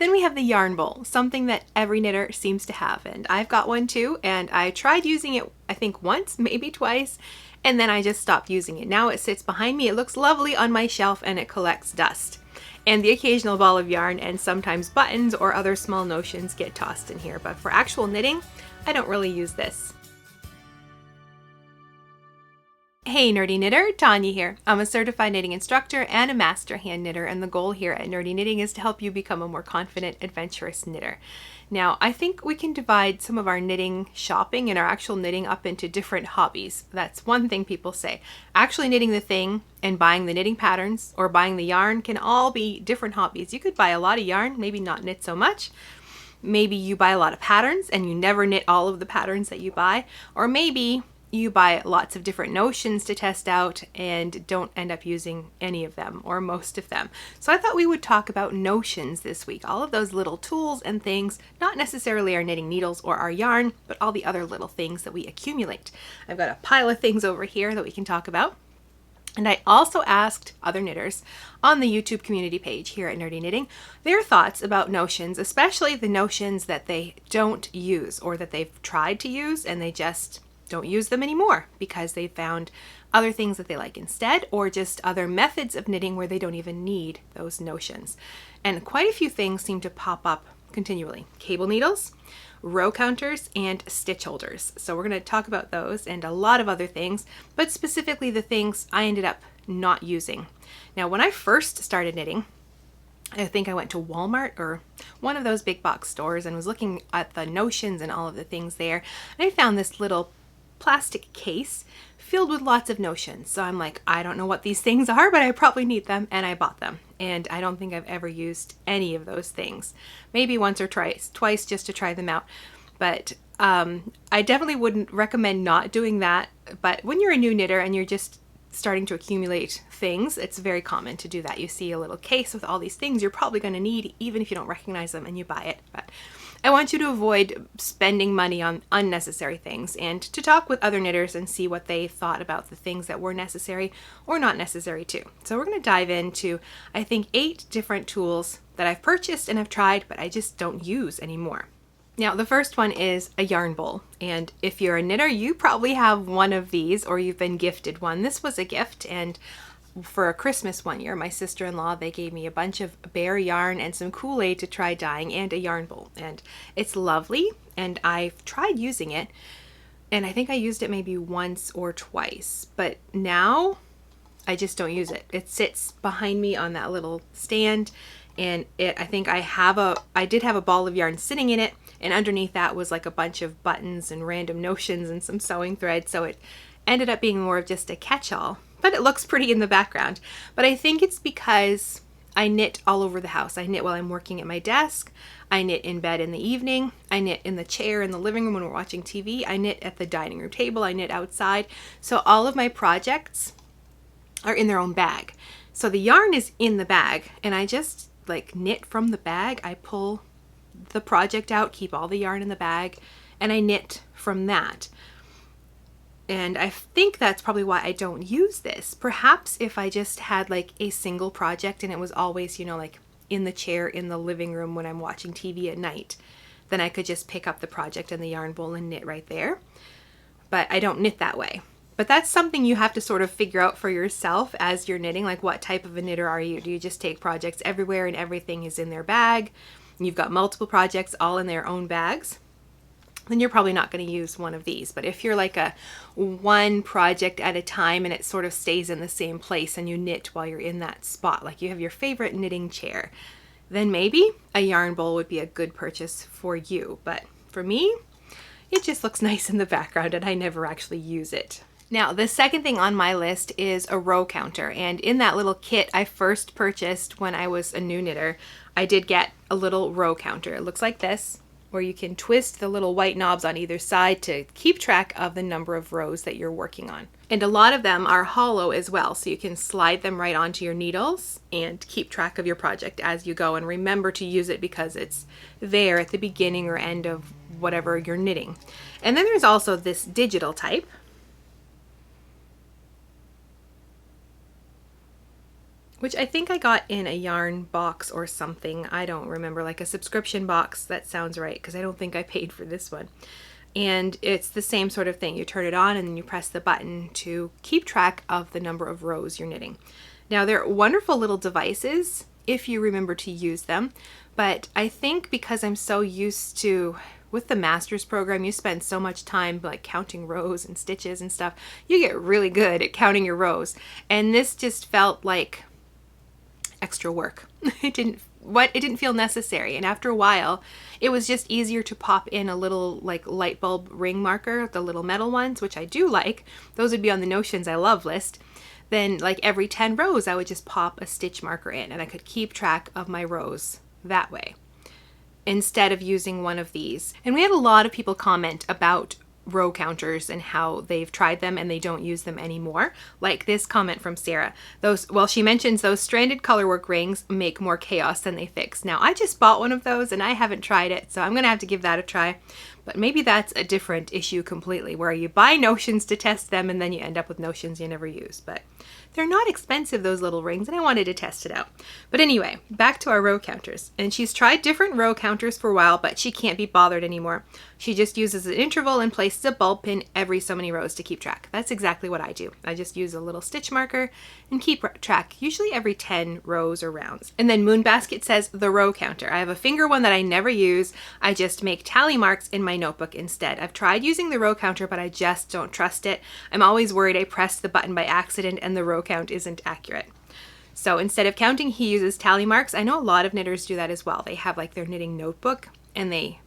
Then we have the yarn bowl, something that every knitter seems to have, and I've got one too, and I tried using it I think once, maybe twice, and then I just stopped using it. Now it sits behind me, it looks lovely on my shelf, and it collects dust. And the occasional ball of yarn and sometimes buttons or other small notions get tossed in here, but for actual knitting, I don't really use this. Hey Nerdy Knitter, Tanya here. I'm a certified knitting instructor and a master hand knitter, and the goal here at Nerdy Knitting is to help you become a more confident, adventurous knitter. Now, I think we can divide some of our knitting shopping and our actual knitting up into different hobbies. That's one thing people say. Actually knitting the thing and buying the knitting patterns or buying the yarn can all be different hobbies. You could buy a lot of yarn, maybe not knit so much. Maybe you buy a lot of patterns and you never knit all of the patterns that you buy, or maybe you buy lots of different notions to test out and don't end up using any of them or most of them. So I thought we would talk about notions this week, all of those little tools and things, not necessarily our knitting needles or our yarn, but all the other little things that we accumulate. I've got a pile of things over here that we can talk about. And I also asked other knitters on the YouTube community page here at Nerdy Knitting their thoughts about notions, especially the notions that they don't use or that they've tried to use and they just don't use them anymore because they found other things that they like instead, or just other methods of knitting where they don't even need those notions. And quite a few things seem to pop up continually. Cable needles, row counters, and stitch holders. So we're going to talk about those and a lot of other things, but specifically the things I ended up not using. Now, when I first started knitting, I think I went to Walmart or one of those big box stores and was looking at the notions and all of the things there. And I found this little plastic case filled with lots of notions. So I'm like, I don't know what these things are, but I probably need them, and I bought them. And I don't think I've ever used any of those things. Maybe once or twice just to try them out. But I definitely wouldn't recommend not doing that. But when you're a new knitter and you're just starting to accumulate things, it's very common to do that. You see a little case with all these things you're probably going to need, even if you don't recognize them, and you buy it. But I want you to avoid spending money on unnecessary things and to talk with other knitters and see what they thought about the things that were necessary or not necessary too. So we're going to dive into, I think, 8 different tools that I've purchased and have tried, but I just don't use anymore. Now, the first one is a yarn bowl. And if you're a knitter, you probably have one of these or you've been gifted one. This was a gift, and for a Christmas one year, my sister-in-law, they gave me a bunch of bare yarn and some Kool-Aid to try dyeing and a yarn bowl. And it's lovely, and I've tried using it, and I think I used it maybe once or twice, but now I just don't use it. It sits behind me on that little stand, and I think I did have a ball of yarn sitting in it, and underneath that was like a bunch of buttons and random notions and some sewing thread, so it ended up being more of just a catch-all. But it looks pretty in the background. But I think it's because I knit all over the house. I knit while I'm working at my desk. I knit in bed in the evening. I knit in the chair in the living room when we're watching TV. I knit at the dining room table. I knit outside. So all of my projects are in their own bag. So the yarn is in the bag, and I just like knit from the bag. I pull the project out, keep all the yarn in the bag, and I knit from that. And I think that's probably why I don't use this. Perhaps if I just had like a single project and it was always, you know, like in the chair in the living room when I'm watching TV at night, then I could just pick up the project and the yarn bowl and knit right there. But I don't knit that way. But that's something you have to sort of figure out for yourself as you're knitting. Like, what type of a knitter are you? Do you just take projects everywhere and everything is in their bag? You've got multiple projects all in their own bags? Then you're probably not going to use one of these. But if you're like a one project at a time and it sort of stays in the same place and you knit while you're in that spot, like you have your favorite knitting chair, then maybe a yarn bowl would be a good purchase for you. But for me, it just looks nice in the background and I never actually use it. Now, the second thing on my list is a row counter. And in that little kit I first purchased when I was a new knitter, I did get a little row counter. It looks like this, where you can twist the little white knobs on either side to keep track of the number of rows that you're working on. And a lot of them are hollow as well, so you can slide them right onto your needles and keep track of your project as you go, and remember to use it because it's there at the beginning or end of whatever you're knitting. And then there's also this digital type, which I think I got in a yarn box or something. I don't remember, like a subscription box. That sounds right, because I don't think I paid for this one. And it's the same sort of thing. You turn it on and then you press the button to keep track of the number of rows you're knitting. Now, they're wonderful little devices if you remember to use them, but I think because I'm so used to, with the master's program, you spend so much time like counting rows and stitches and stuff, you get really good at counting your rows. And this just felt like extra work. It didn't feel necessary. And after a while, it was just easier to pop in a little like light bulb ring marker, the little metal ones, which I do like. Those would be on the Notions I Love list. Then like every 10 rows, I would just pop a stitch marker in and I could keep track of my rows that way instead of using one of these. And we had a lot of people comment about row counters and how they've tried them and they don't use them anymore. Like this comment from Sarah. She mentions those stranded colorwork rings make more chaos than they fix. Now, I just bought one of those and I haven't tried it, so I'm going to have to give that a try. But maybe that's a different issue completely, where you buy Notions to test them and then you end up with Notions you never use. But they're not expensive, those little rings, and I wanted to test it out. But anyway, back to our row counters. And she's tried different row counters for a while, but she can't be bothered anymore. She just uses an interval and places a bulb pin every so many rows to keep track. That's exactly what I do. I just use a little stitch marker and keep track, usually every 10 rows or rounds. And then Moonbasket says the row counter. I have a finger one that I never use. I just make tally marks in my notebook instead. I've tried using the row counter, but I just don't trust it. I'm always worried I pressed the button by accident and the row count isn't accurate. So instead of counting, he uses tally marks. I know a lot of knitters do that as well. They have like their knitting notebook and they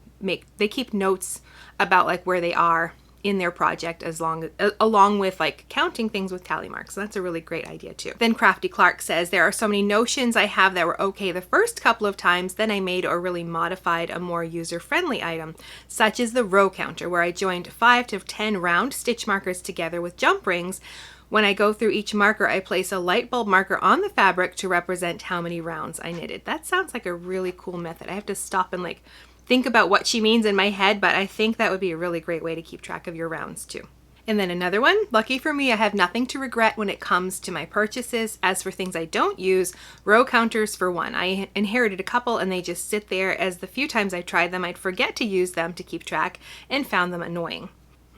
keep notes about like where they are in their project along with like counting things with tally marks. So that's a really great idea too. Then Crafty Clark says, there are so many Notions I have that were okay the first couple of times, then I made or really modified a more user-friendly item, such as the row counter, where I joined 5 to 10 round stitch markers together with jump rings. When I go through each marker, I place a light bulb marker on the fabric to represent how many rounds I knitted. That sounds like a really cool method. I have to stop and like think about what she means in my head, but I think that would be a really great way to keep track of your rounds too. And then another one, lucky for me, I have nothing to regret when it comes to my purchases. As for things I don't use, row counters for one. I inherited a couple and they just sit there, as the few times I tried them, I'd forget to use them to keep track and found them annoying.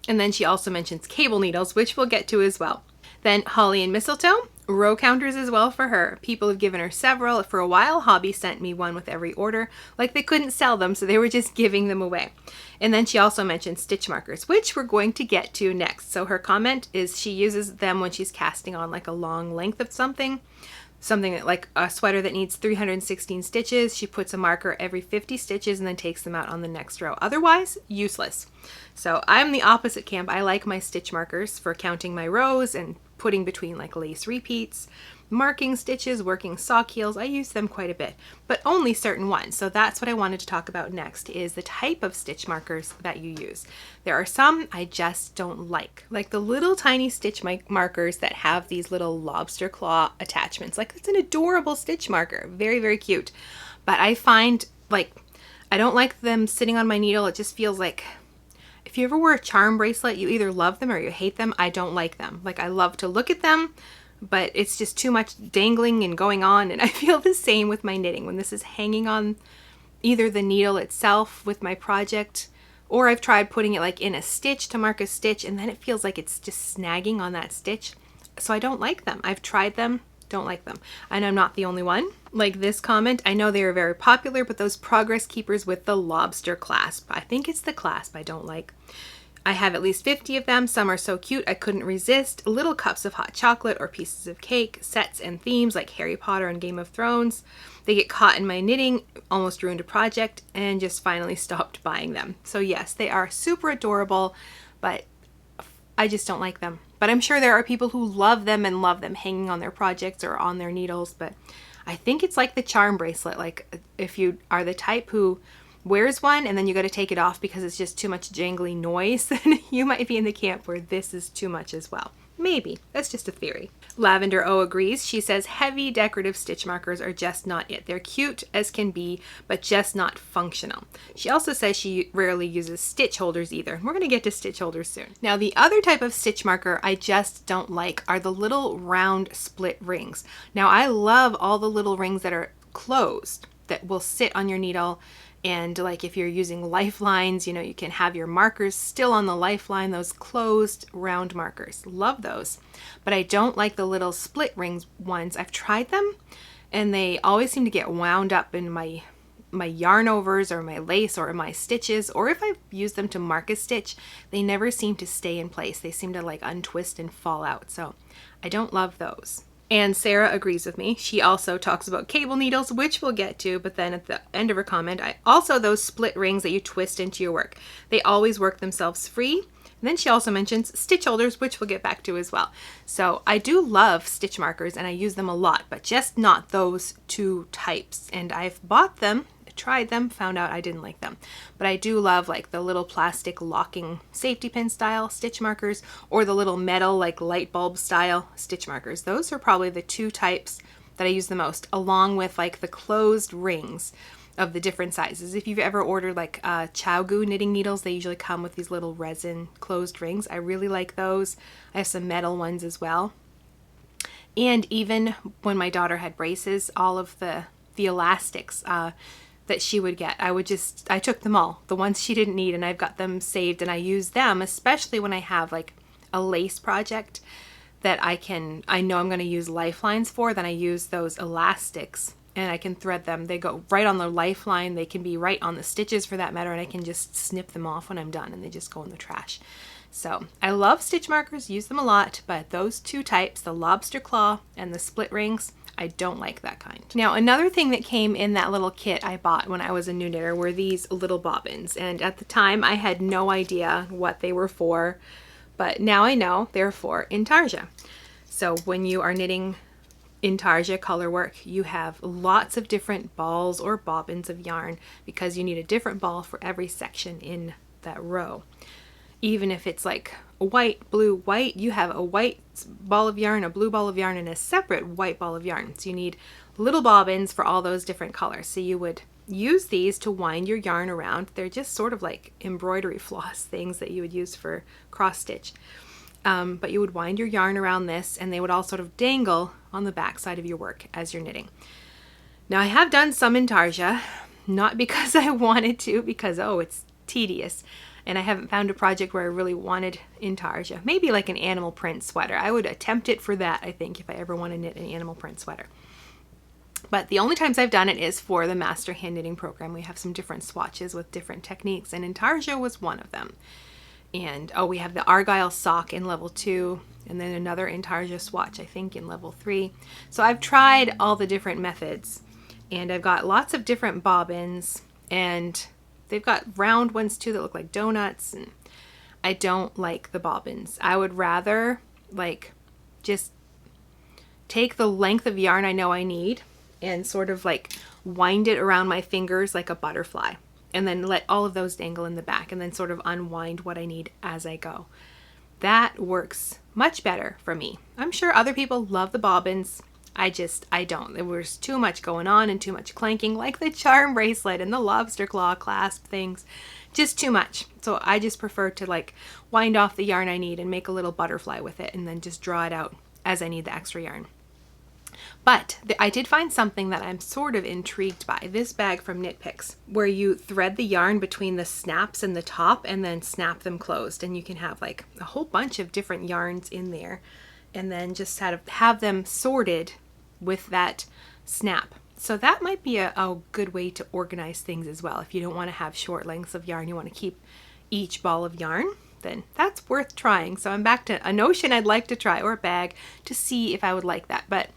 And then she also mentions cable needles, which we'll get to as well. Then Holly and Mistletoe, row counters as well for her. People have given her several. For a while, Hobby sent me one with every order. Like they couldn't sell them, so they were just giving them away. And then she also mentioned stitch markers, which we're going to get to next. So her comment is she uses them when she's casting on like a long length of something like a sweater that needs 316 stitches. She puts a marker every 50 stitches and then takes them out on the next row. Otherwise, useless. So I'm the opposite camp. I like my stitch markers for counting my rows and putting between like lace repeats, marking stitches, working sock heels. I use them quite a bit, but only certain ones. So that's what I wanted to talk about next, is the type of stitch markers that you use. There are some I just don't like the little tiny stitch markers that have these little lobster claw attachments. Like it's an adorable stitch marker, very, very cute. But I find like, I don't like them sitting on my needle. It just feels like, if you ever wear a charm bracelet, you either love them or you hate them. I don't like them. Like I love to look at them, but it's just too much dangling and going on. And I feel the same with my knitting. When this is hanging on either the needle itself with my project, or I've tried putting it like in a stitch to mark a stitch, and then it feels like it's just snagging on that stitch. So I don't like them. I've tried them, don't like them. And I'm not the only one. Like this comment, I know they are very popular, but those progress keepers with the lobster clasp, I think it's the clasp I don't like. I have at least 50 of them. Some are so cute I couldn't resist. Little cups of hot chocolate or pieces of cake, sets and themes like Harry Potter and Game of Thrones. They get caught in my knitting, almost ruined a project, and just finally stopped buying them. So yes, they are super adorable, but I just don't like them. But I'm sure there are people who love them and love them hanging on their projects or on their needles. But I think it's like the charm bracelet. Like if you are the type who wears one and then you got to take it off because it's just too much jangly noise, then you might be in the camp where this is too much as well. Maybe. That's just a theory. Lavender O agrees. She says heavy decorative stitch markers are just not it. They're cute as can be, but just not functional. She also says she rarely uses stitch holders either. We're going to get to stitch holders soon. Now, the other type of stitch marker I just don't like are the little round split rings. Now, I love all the little rings that are closed that will sit on your needle. And like if you're using lifelines, you know, you can have your markers still on the lifeline, those closed round markers. Love those. But I don't like the little split rings ones. I've tried them and they always seem to get wound up in my yarn overs or my lace or my stitches, or if I use them to mark a stitch, they never seem to stay in place. They seem to like untwist and fall out. So I don't love those. And Sarah agrees with me. She also talks about cable needles, which we'll get to, but then at the end of her comment, also those split rings that you twist into your work. They always work themselves free. And then she also mentions stitch holders, which we'll get back to as well. So I do love stitch markers and I use them a lot, but just not those two types. And I've bought them, tried them, found out I didn't like them. But I do love like the little plastic locking safety pin style stitch markers or the little metal like light bulb style stitch markers. Those are probably the two types that I use the most, along with like the closed rings of the different sizes. If you've ever ordered like Chowgu knitting needles, they usually come with these little resin closed rings. I really like those. I have some metal ones as well. And even when my daughter had braces, all of the elastics that she would get, I took them all, the ones she didn't need, and I've got them saved and I use them, especially when I have like a lace project that I know I'm going to use lifelines for, then I use those elastics and I can thread them. They go right on the lifeline. They can be right on the stitches for that matter, and I can just snip them off when I'm done and they just go in the trash. So I love stitch markers, use them a lot, but those two types, the lobster claw and the split rings, I don't like that kind. Now, another thing that came in that little kit I bought when I was a new knitter were these little bobbins. And at the time I had no idea what they were for, but now I know they're for Intarsia. So when you are knitting Intarsia colorwork, you have lots of different balls or bobbins of yarn because you need a different ball for every section in that row. Even if it's like a white, blue, white, you have a white ball of yarn, a blue ball of yarn, and a separate white ball of yarn. So you need little bobbins for all those different colors. So you would use these to wind your yarn around. They're just sort of like embroidery floss things that you would use for cross stitch. But you would wind your yarn around this and they would all sort of dangle on the back side of your work as you're knitting. Now I have done some Intarsia, not because I wanted to, because it's tedious. And I haven't found a project where I really wanted Intarsia. Maybe like an animal print sweater. I would attempt it for that, I think, if I ever want to knit an animal print sweater. But the only times I've done it is for the Master Hand Knitting program. We have some different swatches with different techniques, and Intarsia was one of them. And we have the Argyle sock in level 2, and then another Intarsia swatch, I think, in level 3. So I've tried all the different methods, and I've got lots of different bobbins, and they've got round ones too that look like donuts, and I don't like the bobbins. I would rather like just take the length of yarn I know I need and sort of like wind it around my fingers like a butterfly, and then let all of those dangle in the back and then sort of unwind what I need as I go. That works much better for me. I'm sure other people love the bobbins. I don't. There was too much going on and too much clanking, like the charm bracelet and the lobster claw clasp things. Just too much. So I just prefer to like wind off the yarn I need and make a little butterfly with it and then just draw it out as I need the extra yarn. But I did find something that I'm sort of intrigued by. This bag from Knit Picks, where you thread the yarn between the snaps and the top and then snap them closed. And you can have like a whole bunch of different yarns in there and then just have them sorted with that snap. So that might be a good way to organize things as well. If you don't want to have short lengths of yarn, you want to keep each ball of yarn, then that's worth trying. So I'm back to a notion I'd like to try, or a bag, to see if I would like that. But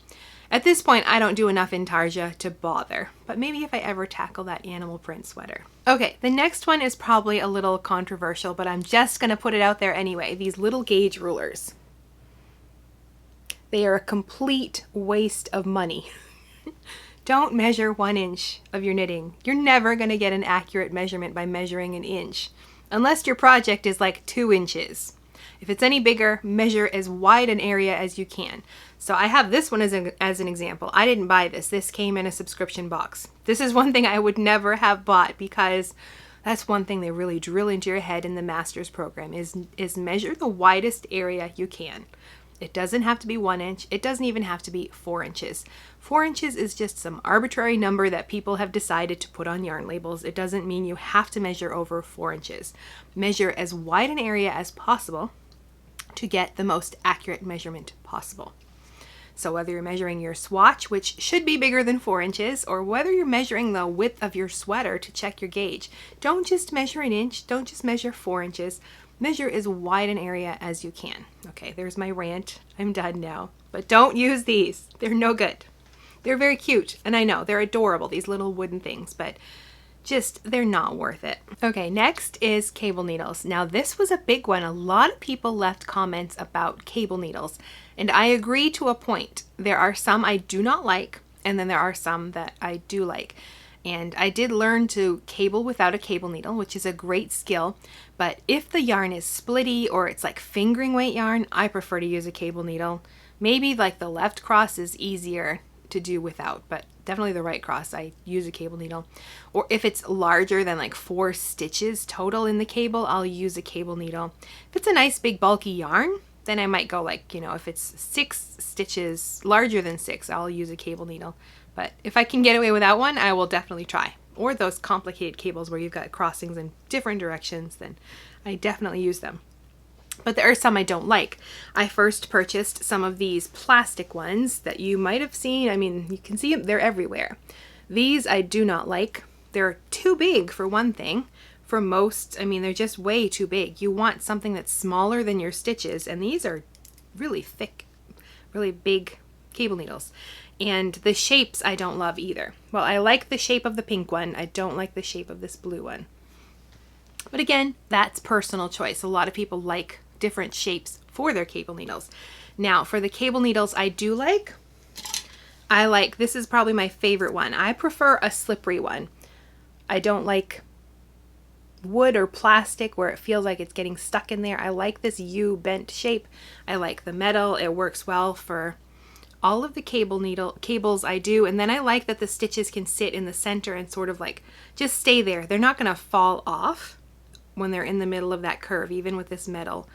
at this point, I don't do enough Intarsia to bother. But maybe if I ever tackle that animal print sweater. Okay, the next one is probably a little controversial, but I'm just going to put it out there anyway. These little gauge rulers. They are a complete waste of money. Don't measure 1 inch of your knitting. You're never going to get an accurate measurement by measuring an inch, unless your project is like 2 inches. If it's any bigger, measure as wide an area as you can. So I have this one as an example. I didn't buy this. This came in a subscription box. This is one thing I would never have bought, because that's one thing they really drill into your head in the master's program is measure the widest area you can. It doesn't have to be 1 inch. It doesn't even have to be 4 inches. 4 inches is just some arbitrary number that people have decided to put on yarn labels. It doesn't mean you have to measure over 4 inches. Measure as wide an area as possible to get the most accurate measurement possible. So whether you're measuring your swatch, which should be bigger than 4 inches, or whether you're measuring the width of your sweater to check your gauge, don't just measure an inch, don't just measure 4 inches. Measure as wide an area as you can. Okay, there's my rant. I'm done now. But don't use these. They're no good. They're very cute, and I know, they're adorable, these little wooden things, but just, they're not worth it. Okay, next is cable needles. Now this was a big one. A lot of people left comments about cable needles, and I agree to a point. There are some I do not like, and then there are some that I do like. And I did learn to cable without a cable needle, which is a great skill. But if the yarn is splitty or it's like fingering weight yarn, I prefer to use a cable needle. Maybe like the left cross is easier to do without, but definitely the right cross, I use a cable needle. Or if it's larger than like 4 stitches total in the cable, I'll use a cable needle. If it's a nice big bulky yarn, then I might go like, if it's 6 stitches larger than 6, I'll use a cable needle. But if I can get away without one, I will definitely try. Or those complicated cables where you've got crossings in different directions, then I definitely use them. But there are some I don't like. I first purchased some of these plastic ones that you might have seen. I mean, you can see them, they're everywhere. These I do not like. They're too big for one thing. For most, I mean, they're just way too big. You want something that's smaller than your stitches, and these are really thick, really big cable needles. And the shapes I don't love either. Well, I like the shape of the pink one. I don't like the shape of this blue one. But again, that's personal choice. A lot of people like different shapes for their cable needles. Now, for the cable needles I do like, this is probably my favorite one. I prefer a slippery one. I don't like wood or plastic where it feels like it's getting stuck in there. I like this U bent shape. I like the metal. It works well for all of the cables I do, and then I like that the stitches can sit in the center and sort of like just stay there. They're not going to fall off when they're in the middle of that curve, even with this metal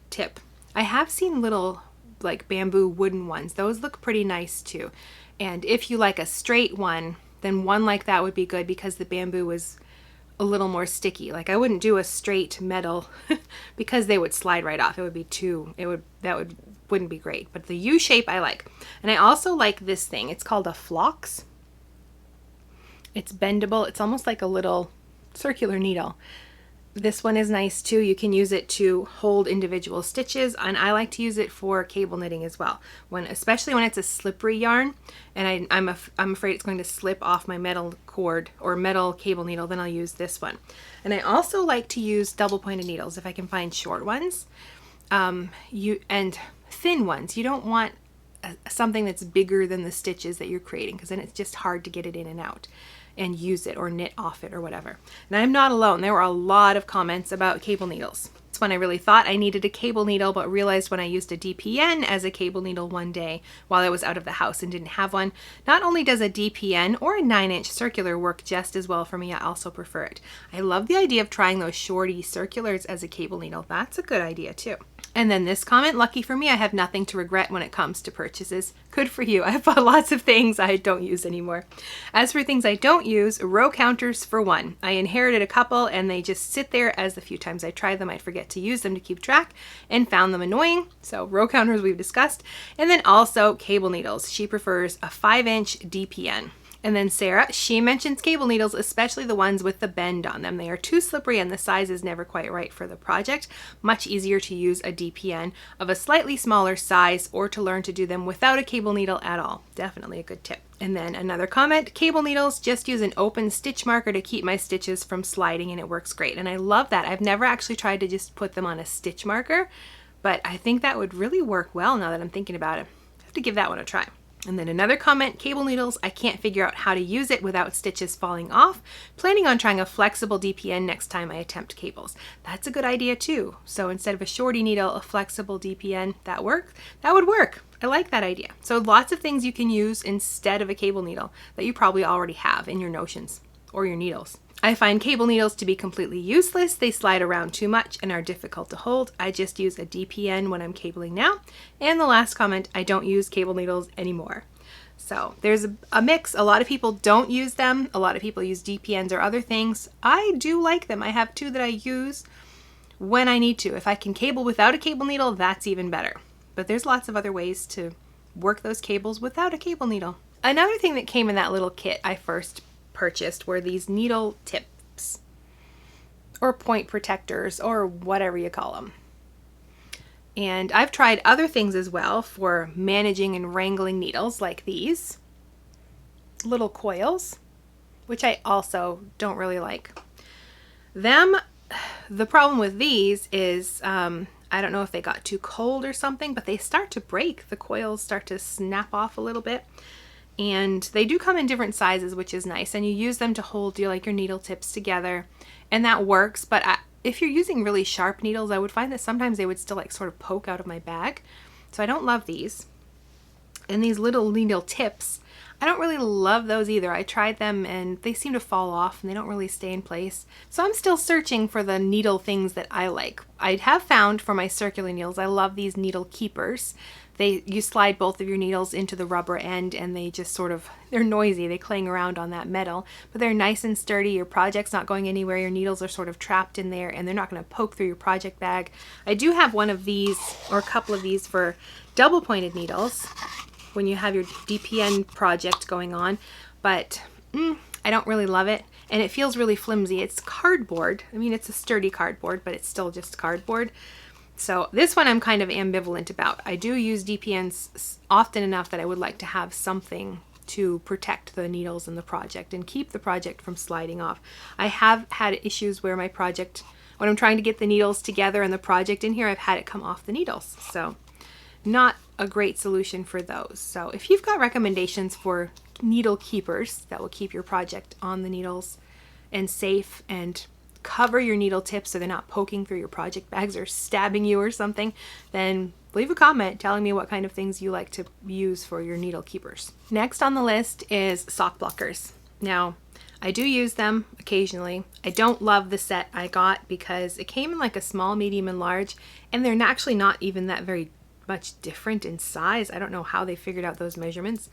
tip. I have seen little like bamboo wooden ones. Those look pretty nice too. And if you like a straight one, then one like that would be good because the bamboo is a little more sticky. Like I wouldn't do a straight metal because they would slide right off. It would be wouldn't be great. But the U shape I like. And I also like this thing. It's called a Flox. It's bendable. It's almost like a little circular needle. This one is nice too. You can use it to hold individual stitches, and I like to use it for cable knitting as well. Especially when it's a slippery yarn, and I'm afraid it's going to slip off my metal cord or metal cable needle, then I'll use this one. And I also like to use double pointed needles if I can find short ones, and thin ones. You don't want something that's bigger than the stitches that you're creating, because then it's just hard to get it in and out and use it or knit off it or whatever. And I'm not alone. There were a lot of comments about cable needles. It's when I really thought I needed a cable needle, but realized when I used a DPN as a cable needle one day while I was out of the house and didn't have one, not only does a DPN or a 9-inch circular work just as well for me, I also prefer it. I love the idea of trying those shorty circulars as a cable needle. That's a good idea too. And then this comment, lucky for me, I have nothing to regret when it comes to purchases. Good for you. I've bought lots of things I don't use anymore. As for things I don't use, row counters for one. I inherited a couple and they just sit there, as the few times I tried them, I'd forget to use them to keep track and found them annoying. So row counters we've discussed. And then also cable needles. She prefers a 5-inch DPN. And then Sarah, she mentions cable needles, especially the ones with the bend on them. They are too slippery and the size is never quite right for the project. Much easier to use a DPN of a slightly smaller size or to learn to do them without a cable needle at all. Definitely a good tip. And then another comment, cable needles, just use an open stitch marker to keep my stitches from sliding and it works great. And I love that. I've never actually tried to just put them on a stitch marker, but I think that would really work well now that I'm thinking about it. I have to give that one a try. And then another comment, cable needles, I can't figure out how to use it without stitches falling off. Planning on trying a flexible DPN next time I attempt cables. That's a good idea too. So instead of a shorty needle, a flexible DPN, that would work. I like that idea. So lots of things you can use instead of a cable needle that you probably already have in your notions or your needles. I find cable needles to be completely useless. They slide around too much and are difficult to hold. I just use a DPN when I'm cabling now. And the last comment, I don't use cable needles anymore. So there's a mix. A lot of people don't use them. A lot of people use DPNs or other things. I do like them. I have two that I use when I need to. If I can cable without a cable needle, that's even better. But there's lots of other ways to work those cables without a cable needle. Another thing that came in that little kit I first purchased were these needle tips or point protectors or whatever you call them. And I've tried other things as well for managing and wrangling needles, like these little coils, which I also don't really like. The problem with these is I don't know if they got too cold or something, but they start to break. The coils start to snap off a little bit. And they do come in different sizes, which is nice. And you use them to hold your needle tips together, and that works. But if you're using really sharp needles, I would find that sometimes they would still sort of poke out of my bag. So I don't love these. And these little needle tips, I don't really love those either. I tried them and they seem to fall off and they don't really stay in place. So I'm still searching for the needle things that I like. I have found for my circular needles, I love these needle keepers. You slide both of your needles into the rubber end and they just they're noisy. They clang around on that metal, but they're nice and sturdy. Your project's not going anywhere. Your needles are sort of trapped in there and they're not going to poke through your project bag. I do have one of these or a couple of these for double pointed needles when you have your DPN project going on, but I don't really love it. And it feels really flimsy. It's cardboard. I mean, it's a sturdy cardboard, but it's still just cardboard. So this one I'm kind of ambivalent about. I do use DPNs often enough that I would like to have something to protect the needles in the project and keep the project from sliding off. I have had issues where my project, when I'm trying to get the needles together and the project in here, I've had it come off the needles. So not a great solution for those. So if you've got recommendations for needle keepers that will keep your project on the needles and safe and cover your needle tips so they're not poking through your project bags or stabbing you or something, then leave a comment telling me what kind of things you like to use for your needle keepers. Next on the list is sock blockers. Now, I do use them occasionally. I don't love the set I got because it came in like a small, medium, and large, and they're actually not even that very much different in size. I don't know how they figured out those measurements.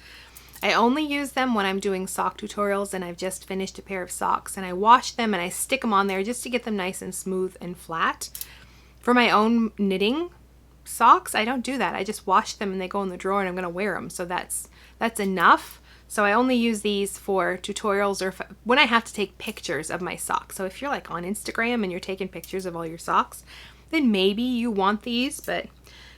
I only use them when I'm doing sock tutorials and I've just finished a pair of socks, and I wash them and I stick them on there just to get them nice and smooth and flat. For my own knitting socks, I don't do that. I just wash them and they go in the drawer and I'm going to wear them. So that's enough. So I only use these for tutorials or when I have to take pictures of my socks. So if you're like on Instagram and you're taking pictures of all your socks, then maybe you want these, but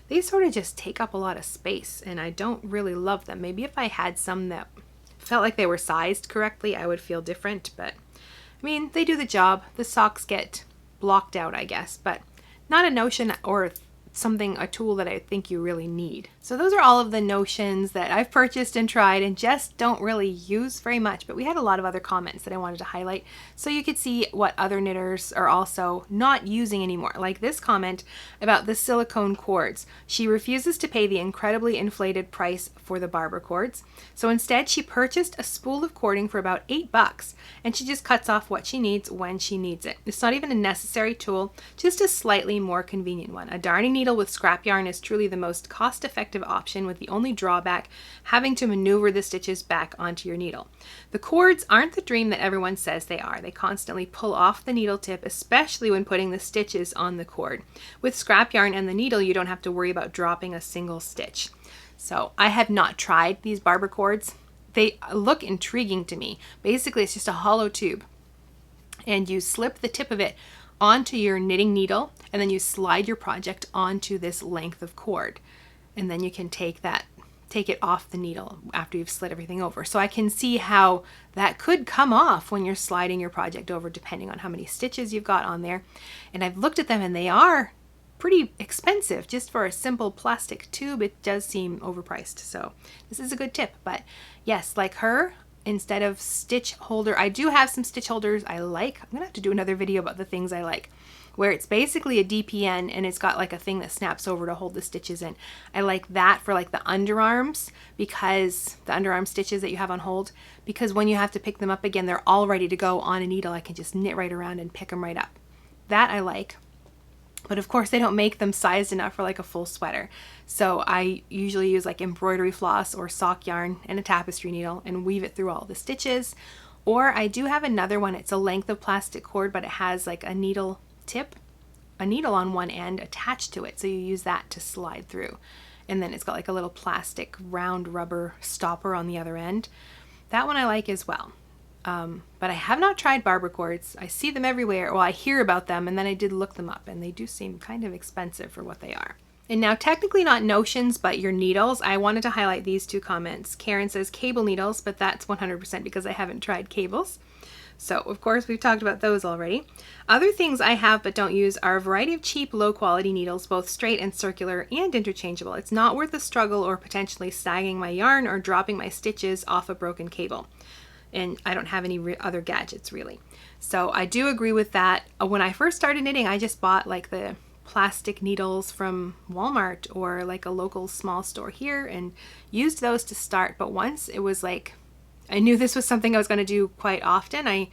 they sort of just take up a lot of space and I don't really love them. Maybe if I had some that felt like they were sized correctly, I would feel different, but I mean, they do the job. The socks get blocked out, I guess, but not a notion or a tool that I think you really need. So those are all of the notions that I've purchased and tried and just don't really use very much, but we had a lot of other comments that I wanted to highlight so you could see what other knitters are also not using anymore. Like this comment about the silicone cords. She refuses to pay the incredibly inflated price for the Barber cords, so instead she purchased a spool of cording for about $8 and she just cuts off what she needs when she needs it. It's not even a necessary tool, just a slightly more convenient one. A darning needle with scrap yarn is truly the most cost-effective option, with the only drawback having to maneuver the stitches back onto your needle. The cords aren't the dream that everyone says they are. They constantly pull off the needle tip, especially when putting the stitches on the cord. With scrap yarn and the needle, you don't have to worry about dropping a single stitch. So I have not tried these Barber cords. They look intriguing to me. Basically, it's just a hollow tube and you slip the tip of it onto your knitting needle, and then you slide your project onto this length of cord, and then you can take it off the needle after you've slid everything over. So I can see how that could come off when you're sliding your project over, depending on how many stitches you've got on there. And I've looked at them and they are pretty expensive just for a simple plastic tube. It does seem overpriced, so this is a good tip. But yes, like her, instead of stitch holder, I do have some stitch holders I like. I'm gonna have to do another video about the things I like, where it's basically a DPN and it's got like a thing that snaps over to hold the stitches in. I like that for like the underarms, because the underarm stitches that you have on hold, because when you have to pick them up again, they're all ready to go on a needle. I can just knit right around and pick them right up. That I like. But of course they don't make them sized enough for like a full sweater. So I usually use like embroidery floss or sock yarn and a tapestry needle and weave it through all the stitches. Or I do have another one. It's a length of plastic cord, but it has like a needle tip, a needle on one end attached to it. So you use that to slide through. And then it's got like a little plastic round rubber stopper on the other end. That one I like as well. But I have not tried Barber cords. I see them everywhere. Well, I hear about them, and then I did look them up, and they do seem kind of expensive for what they are. And now, technically not notions, but your needles. I wanted to highlight these two comments. Karen says cable needles, but that's 100% because I haven't tried cables. So, of course, we've talked about those already. Other things I have but don't use are a variety of cheap, low-quality needles, both straight and circular and interchangeable. It's not worth the struggle or potentially sagging my yarn or dropping my stitches off a broken cable. And I don't have any other gadgets really. So I do agree with that. When I first started knitting, I just bought like the plastic needles from Walmart or like a local small store here and used those to start. But once it was like, I knew this was something I was going to do quite often, I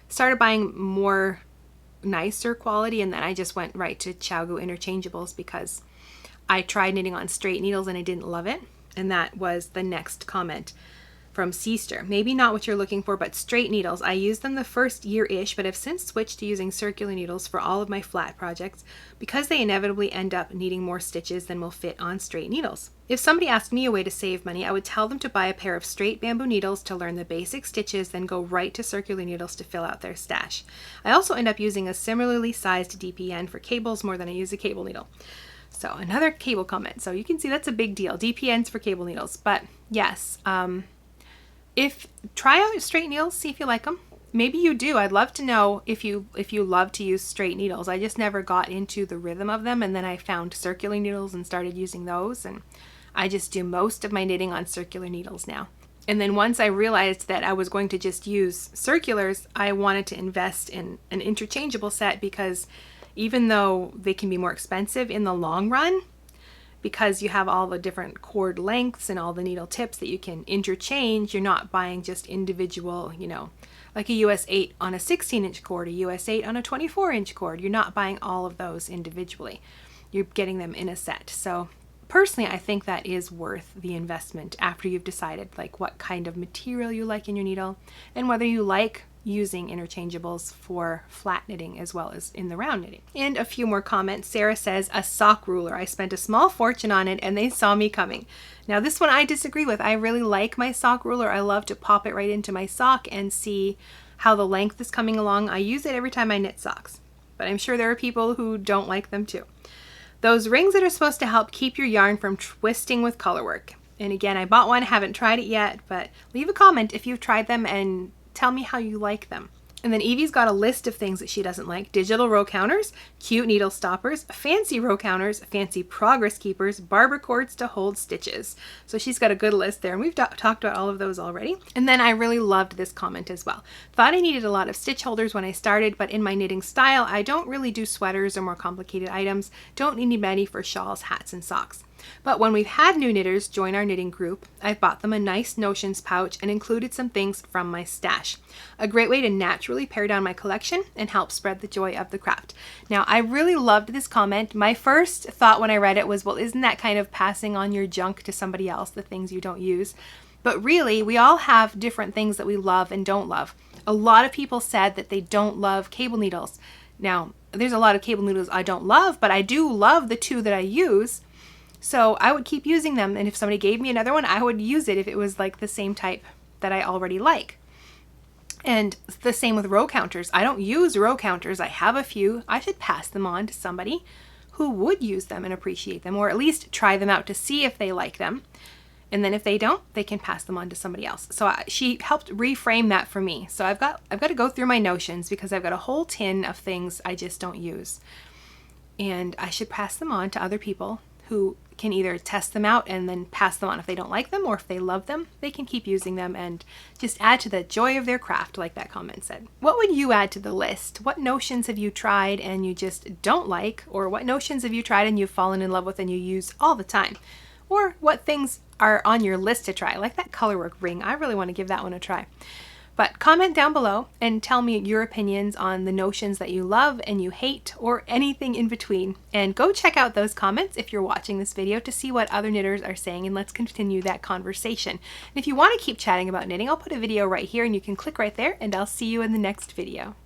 started buying more nicer quality, and then I just went right to ChiaoGoo interchangeables because I tried knitting on straight needles and I didn't love it. And that was the next comment from Seaster. Maybe not what you're looking for, but straight needles. I used them the first year-ish, but have since switched to using circular needles for all of my flat projects because they inevitably end up needing more stitches than will fit on straight needles. If somebody asked me a way to save money, I would tell them to buy a pair of straight bamboo needles to learn the basic stitches, then go right to circular needles to fill out their stash. I also end up using a similarly sized DPN for cables more than I use a cable needle. So another cable comment. So you can see that's a big deal. DPNs for cable needles. But yes, try out straight needles, see if you like them. Maybe you do. I'd love to know if you love to use straight needles. I just never got into the rhythm of them, and then I found circular needles and started using those, and I just do most of my knitting on circular needles now. And then once I realized that I was going to just use circulars, I wanted to invest in an interchangeable set, because even though they can be more expensive in the long run, because you have all the different cord lengths and all the needle tips that you can interchange, you're not buying just individual, like a US 8 on a 16-inch cord, a US 8 on a 24-inch cord. You're not buying all of those individually. You're getting them in a set. So personally, I think that is worth the investment after you've decided like what kind of material you like in your needle and whether you like using interchangeables for flat knitting as well as in the round knitting. And a few more comments. Sarah says, a sock ruler. I spent a small fortune on it and they saw me coming. Now this one I disagree with. I really like my sock ruler. I love to pop it right into my sock and see how the length is coming along. I use it every time I knit socks, but I'm sure there are people who don't like them too. Those rings that are supposed to help keep your yarn from twisting with color work. And again, I bought one, haven't tried it yet, but leave a comment if you've tried them and tell me how you like them. And then Evie's got a list of things that she doesn't like. Digital row counters, cute needle stoppers, fancy row counters, fancy progress keepers, Barber cords to hold stitches. So she's got a good list there, and we've talked about all of those already. And then I really loved this comment as well. Thought I needed a lot of stitch holders when I started, but in my knitting style, I don't really do sweaters or more complicated items. Don't need many for shawls, hats, and socks. But when we've had new knitters join our knitting group, I've bought them a nice notions pouch and included some things from my stash. A great way to naturally pare down my collection and help spread the joy of the craft. Now, I really loved this comment. My first thought when I read it was, well, isn't that kind of passing on your junk to somebody else, the things you don't use? But really, we all have different things that we love and don't love. A lot of people said that they don't love cable needles. Now, there's a lot of cable needles I don't love, but I do love the two that I use. So I would keep using them, and if somebody gave me another one, I would use it if it was like the same type that I already like. And the same with row counters. I don't use row counters. I have a few. I should pass them on to somebody who would use them and appreciate them, or at least try them out to see if they like them. And then if they don't, they can pass them on to somebody else. So she helped reframe that for me. So I've got to go through my notions because I've got a whole tin of things I just don't use. and I should pass them on to other people who can either test them out and then pass them on if they don't like them, or if they love them, they can keep using them and just add to the joy of their craft, like that comment said. What would you add to the list? What notions have you tried and you just don't like? Or what notions have you tried and you've fallen in love with and you use all the time? Or what things are on your list to try? Like that Colorwork ring. I really want to give that one a try. But comment down below and tell me your opinions on the notions that you love and you hate, or anything in between. And go check out those comments if you're watching this video to see what other knitters are saying, and let's continue that conversation. And if you want to keep chatting about knitting, I'll put a video right here and you can click right there, and I'll see you in the next video.